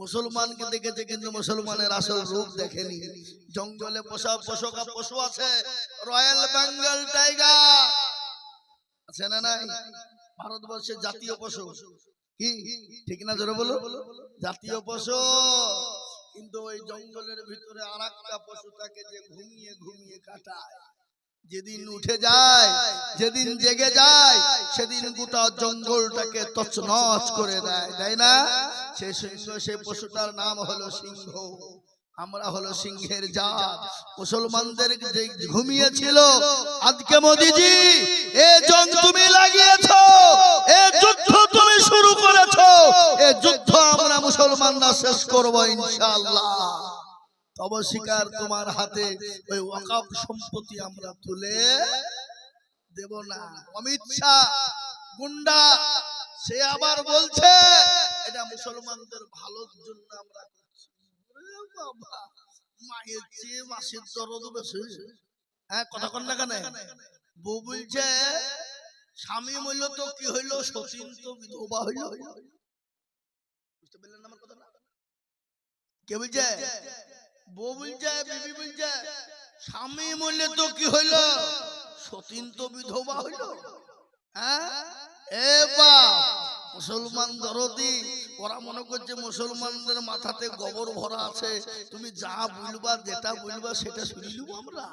মুসলমানকে দেখেছে কিন্তু মুসলমানের আসল রূপ দেখেনি। জঙ্গলে পোষা পশু আছে, রয়্যাল বেঙ্গল টাইগার আছে না নাই? ভারতবর্ষের জাতীয় পশু কি, ঠিক না? জোরে বলো, জাতীয় পশু। কিন্তু ওই জঙ্গলের ভিতরে আরেকটা পশু থাকে যে ঘুমিয়ে ঘুমিয়ে কাটায়। যেদিন উঠে যায়, যেদিন জেগে যায়, সেদিন গোটা জঙ্গলটাকে তছনছ করে দেয়, তাই না? সেই পশুটার নাম হলো সিংহ। আমরা হলো সিংহের জাত। মুসলমানদের যে ঘুমিয়েছিল, আজকে মোদিজি এ জং তুমি লাগিয়েছো, এ যুদ্ধ তুমি শুরু করেছো, এ যুদ্ধ আমরা মুসলমানরা শেষ করব ইনশাআল্লাহ। তবে শিকার তোমার হাতে ওই ওয়াকফ সম্পত্তি আমরা তুলে দেব না। অমিত শাহ গুন্ডা, সে আবার বলছে এটা মুসলমানদের ভালোর জন্য আমরা করছি। বাবা, মায়ের চেয়ে মাসের দরদ বেশি। হ্যাঁ, কথা কন না কেন? বউ বলছে স্বামী মূল্য তো কি হইলো, সতীন তো বিধবা হইল। বুঝতে পারলেন আমার কথা? কে বলছে? বউ বলছে, বিবি বলছে স্বামী মূল্য তো কি হইল, সতীন তো বিধবা হইল। হ্যাঁ, এ বাপ, মুসলমান দরদি, ওরা মনে করছে মুসলমানদের মাথাতে গোবর ভরা আছে, তুমি যা বলবা, যেটা বলবা সেটা শুনি নেব আমরা।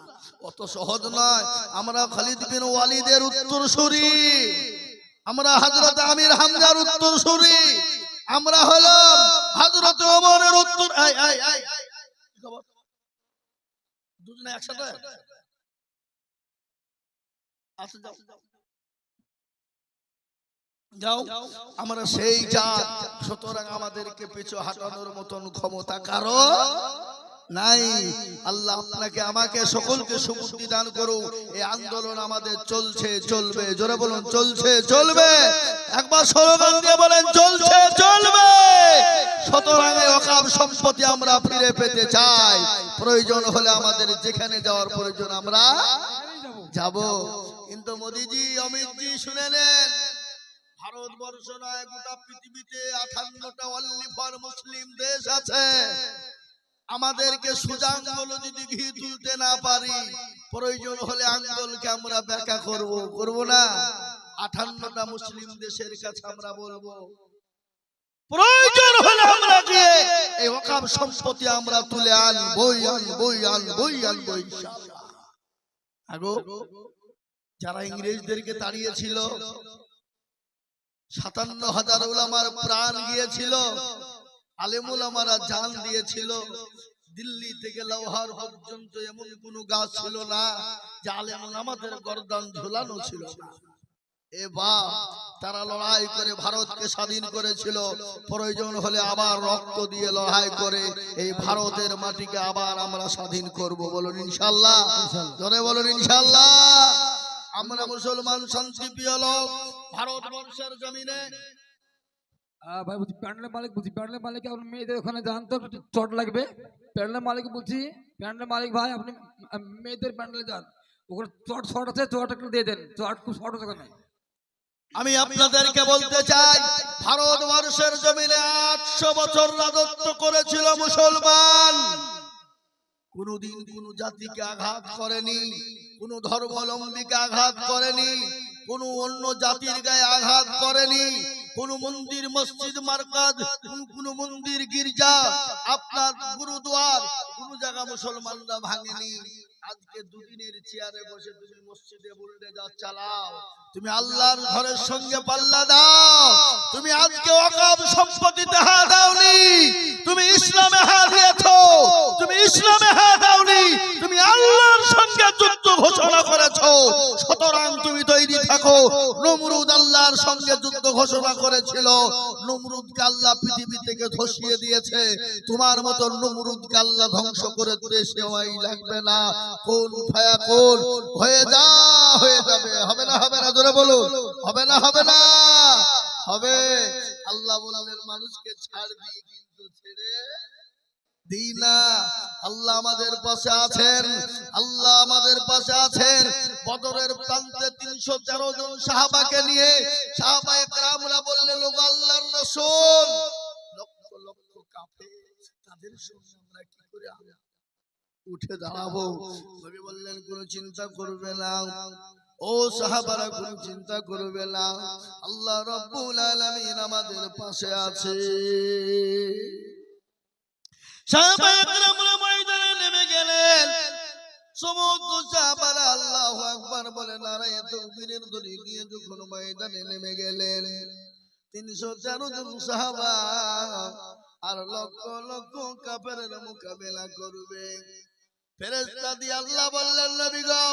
অত সহজ নয়। আমরা খালিদ বিন ওয়ালিদের উত্তরসূরি, আমরা হযরত আমির হামজার উত্তরসূরি, আমরা হলো হযরত ওমরের উত্তর। দুজনে একসাথে আসে, যাও, আমরা সেই জাত। সুতরাং আমাদেরকে পিছু হাঁটানোর মতন ক্ষমতা কারো নাই। আল্লাহ আপনাকে আমাকে সকলকে সুবুদ্ধি দান করুন। এই আন্দোলন আমাদের চলছে, চলবে। জোরে বলুন, চলছে, চলবে। একবার স্লোগান দিয়ে বলেন, চলছে, চলবে। সুতরাং এই ওয়াকফ সম্পত্তি আমরা ফিরে পেতে চাই। প্রয়োজন হলে আমাদের যেখানে যাওয়ার প্রয়োজন আমরা যাব। কিন্তু মোদিজি, অমিতজি শুনে নেন, ভারতবর্ষ নয়, গোটা পৃথিবীতে 58টা অনলি ফর মুসলিম দেশ আছে। আমাদেরকে সুজাঙ্গল যদি ঘি তুলতে না পারি, প্রয়োজন হলে আঙ্গুলকে আমরা ব্যাখ্যা করব না। 58টা মুসলিম দেশের কাছে আমরা বলবো, প্রয়োজন হলে আমরা গিয়ে এই ওয়াকফ সম্পত্তি আমরা তুলে আনবই, আনবই, আনবই, আনবই ইনশাআল্লাহ। আগো যারা ইংরেজদেরকে তাড়িয়েছিল, 57,000 উলামার প্রাণ গিয়েছিল, আলেম উলামারা জান দিয়েছিল। দিল্লি থেকে লাহোর পর্যন্ত এমন কোন গাছ ছিল না যে আলেম উলামাদের গর্দান ঝুলানো ছিল না। এ বাপ, তারা লড়াই করে ভারতকে স্বাধীন করেছিল। প্রয়োজন হলে আবার রক্ত দিয়ে লড়াই করে এই ভারতের মাটিকে আবার আমরা স্বাধীন করব। বলুন ইনশাআল্লাহ, জোরে বলুন ইনশাআল্লাহ। আমরা মুসলমান শান্তিপ্রিয় লোক, ভারতবর্ষের জমিনে। ভাই বলছি প্যান্ডেলের মালিক, বলছি প্যান্ডেলের মালিক, আপনার মেয়েদের ওখানে যান তো, চট লাগবে। প্যান্ডেলের মালিক বলছি, প্যান্ডেলের মালিক ভাই, আপনি মেয়েদের প্যান্ডেলে যান, ওখানে চট শর্ট আছে, চট একটু দিয়ে দেন, চট খুব শর্ট আছে ওখানে। আমি আপনাদেরকে বলতে চাই, ভারতবর্ষের জমিনে 800 বছর রাজত্ব করেছিল মুসলমান। কোনদিন কোন জাতিকে আঘাত করেনি, কোন ধর্মাবলম্বীকে আঘাত করেনি, কোন অন্য জাতির গায়ে আঘাত করেনি। কোন মন্দির, মসজিদ, মারকাজ, কোন মন্দির, গির্জা, আপনার গুরুদুয়ার, কোন জায়গা মুসলমানরা ভাঙেনি। আজকে দুদিনের চেয়ারে বসে তুমি মসজিদে বুলডোজার চালাও, তুমি আল্লাহর ঘরের সঙ্গে পাল্লা দাও। তুমি আজকে ওয়াকফ সম্পত্তিতে হাত দাওনি, তুমি ইসলামে হাত দিয়েছো, তুমি ইসলামে হাত দাওনি, তুমি আল্লাহর সঙ্গে যুদ্ধ ঘোষণা করেছো। সুতরাং তুমি তৈরি থাকো। নমরুদ আল্লাহর সঙ্গে যুদ্ধ ঘোষণা করেছিল, নমরুদকে আল্লাহ পৃথিবী থেকে ধসিয়ে দিয়েছে। তোমার মতো নমরুদকে আল্লাহ ধ্বংস করে দিতে সময় লাগবে না। কোন ফায়াকুন হয়ে যা, হয়ে যাবে। হবে না, হবে না? জোরে বলুন, হবে না, হবে না? হবে। আল্লাহ বললেন মানুষকে ছাড় দিই, কিন্তু ছেড়ে দিই না। আল্লাহ আমাদের পাশে আছেন, আল্লাহ আমাদের পাশে আছেন। বদরের প্রান্তে 313 জন সাহাবাকে নিয়ে সাহাবায়ে কেরামরা বললেন, ওগো আল্লাহর রাসূল, লক্ষ লক্ষ কাঁপে, তাদের সঙ্গে আমরা কি করে উঠে দাঁড়াবো? নবী বললেন কোন চিন্তা করবে না ও সাহাবারা, কোন চিন্তা করবে না, আল্লাহ রাব্বুল আলামিন আমাদের পাশে আছে। সাহাবায়ে কেরামরা ময়দানে নেমে গেলেন। সমস্ত সাহাবারা আল্লাহু আকবার বলে নারায়ে তাকবীরের ধ্বনি দিয়ে যখন ময়দানে নেমে গেলেন, 313 জন সাহাবা আর লক্ষ লক্ষ কাফেরের মোকাবেলা করবে। ফেরেশতা দিয়ে আল্লাহ বললেন নবী গো,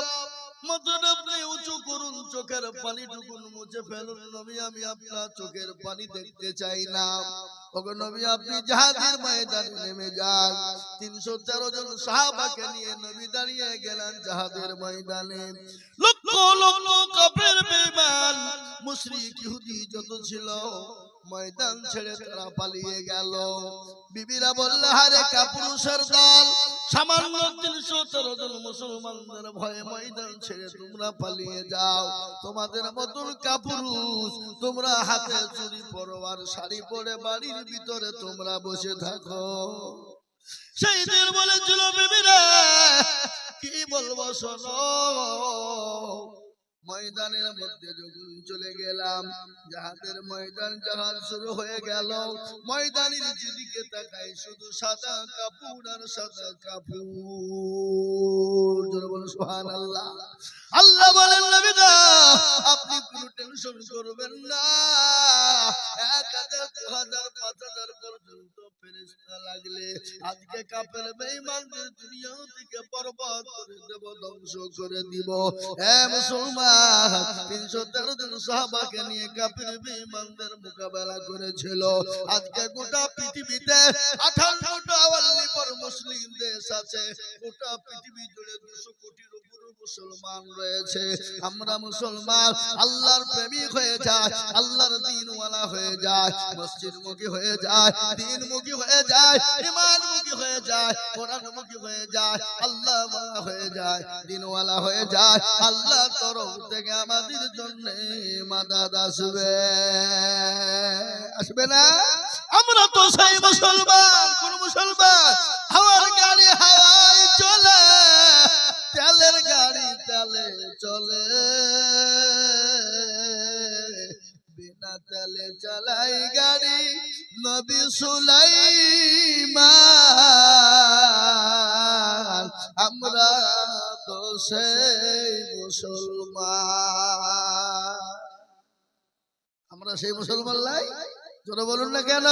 মাথাটা আপনি উঁচু করুন, চোখের পানিটুকু মুছে ফেলুন। নবী আমি আপনার চোখের পানি দেখতে চাই না। ওগো নবী আপনি জিহাদের ময়দানে নেমে যান। 313 জন সাহাবাকে নিয়ে নবী দাঁড়িয়ে গেলেন জিহাদের ময়দানে। লক্ষ লক্ষ কাফের বেঈমান মুশরিক ইহুদি যত ছিল ময়দান ছেড়ে তারা পালিয়ে গেল। বিবিরা বলল হারে কাপুরুষের দল, সামান্য 313 জন মুসলমানদের ভয়ে ময়দান ছেড়ে তোমরা পালিয়ে যাও। তোমাদের মতন কাপুরুষ তোমরা হাতে চুরি পরোয়ার শাড়ি পরে বাড়ির ভিতরে তোমরা বসে থাকো। সেইদের বলেছিল বিবিরা কি বলবো শোনো। ময়দানের মধ্যে যখন চলে গেলাম, জাহাজের ময়দান, জাহাজ শুরু হয়ে গেল। ময়দানের যেদিকে তাকাই শুধু সাদা কাপড় আর সাদা কাপড়। জোরে বলো সুবহানাল্লাহ। আল্লাহ বলেন নবী গো আপনি কোনো টেনশন করবেন না। 1000 2000 5000 পর্যন্ত ফেরেশতা লাগলে আজকে কাফের বেঈমানদের দুনিয়া থেকে বরবাদ করে দেব, ধ্বংস করে দিব। এ মুসলমান 313 জন সাহাবাকে নিয়ে কাফের বেঈমানদের মোকাবেলা করেছিল। আজকে গোটা পৃথিবীতে 58টা ওয়ালি পর মুসলিম দেশ আছে। গোটা পৃথিবী জুড়ে 200 কোটির উপর মুসলমান রয়েছে। আমরা মুসলমান আল্লাহর প্রেমিক হয়ে যায়, আল্লাহর দ্বীনওয়ালা হয়ে যায়, মসজিদমুখী হয়ে যায়, দ্বীনমুখী হয়ে যায়, ঈমানমুখী হয়ে যায়, কোরআনমুখী হয়ে যায়, আল্লাহওয়ালা হয়ে যায়, দ্বীনওয়ালা হয়ে যায়। আল্লাহর তরফ থেকে আমাদের জন্য মাদাদ আসবে, আসবে না? আমরা তো সেই মুসলমান। কোন মুসলমান? হাওয়ার গাড়ি হাওয়ায় চলে, তেলের গাড়ি তেলে চলে, বিনা তেলে চালাই গাড়ি নবী সুলাইমান। আমরা তো সেই মুসলমান। আমরা সেই মুসলমান লাই, জোরে বলুন না কেন?